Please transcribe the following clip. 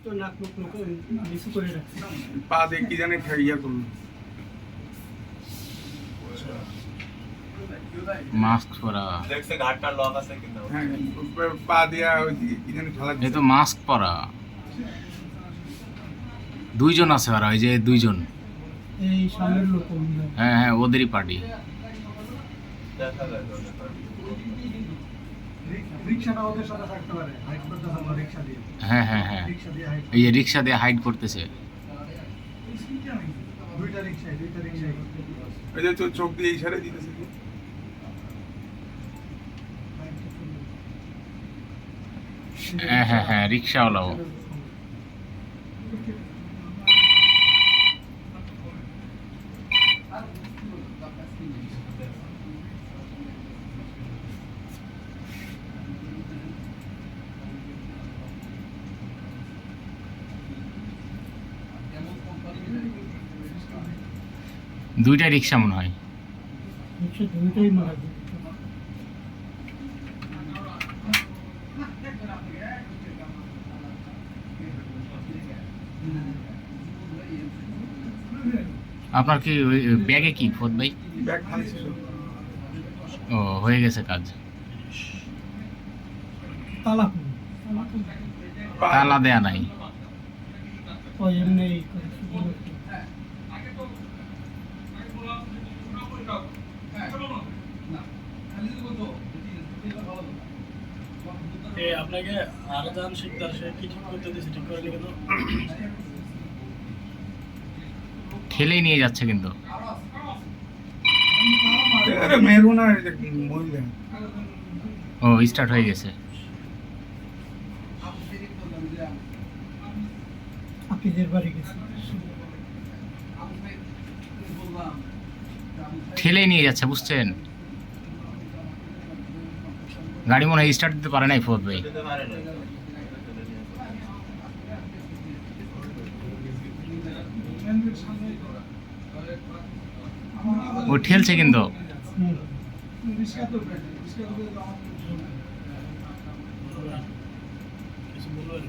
তো নাক মুখ নিচু করে রাখছে। পা দিয়ে কি জানে ইয়া করলো। মাস্ক পরা, দেখছে ঘাটটা লক আছে কিনা। হ্যাঁ, পা দিয়া ওই কি জানে ঢালা এই তো মাস্ক পরা। দুইজন আছে ওরা, ওই যে দুইজন। এই সামনের লোক মনে হয়। হ্যাঁ হ্যাঁ, ওদেরই পার্টি। দেখা যায় রিক্সাটা ওদের সাথে থাকতে পারে, হাইট করতে হবে রিক্সা দিয়ে। হ্যাঁ হ্যাঁ হ্যাঁ, রিক্সা দিয়ে হাইট, এই যে রিক্সা দিয়ে হাইড করতেছে। দুইটা রিক্সায় ওই যে চোখ দিয়ে ইশারা দিতেছে। হ্যাঁ হ্যাঁ হ্যাঁ, রিক্সাওয়ালাও। দুইটা রিক্সা মনে হয়। রিক্সা দুইটাই মারা গেছে। আপনার কি ব্যাগে কি ফোদ ভাই? ব্যাগ খালি ছিল। ও, হয়ে গেছে কাজ। তালা তালা দেয়া নাই। ও এমনি করেছে। আপনাকে আর যান শিকদার সে কি ঠিক করতে দিয়েছে, ঠিক করে কেন? ঠেলেই নিয়ে যাচ্ছে কিন্তু। আরে মেরুনা মহিলা। ও, স্টার্ট হয়ে গেছে। আপিদের বাড়ি গেছে। ঠেলেই নিয়ে যাচ্ছে, বুঝছেন? গাড়ি মনে হয় স্টার্ট দিতে পারে নাই ফোদ ভাই। দিতে পারে না। ও ঠেলছে কিন্তু। হুম। কিছু বলবেন?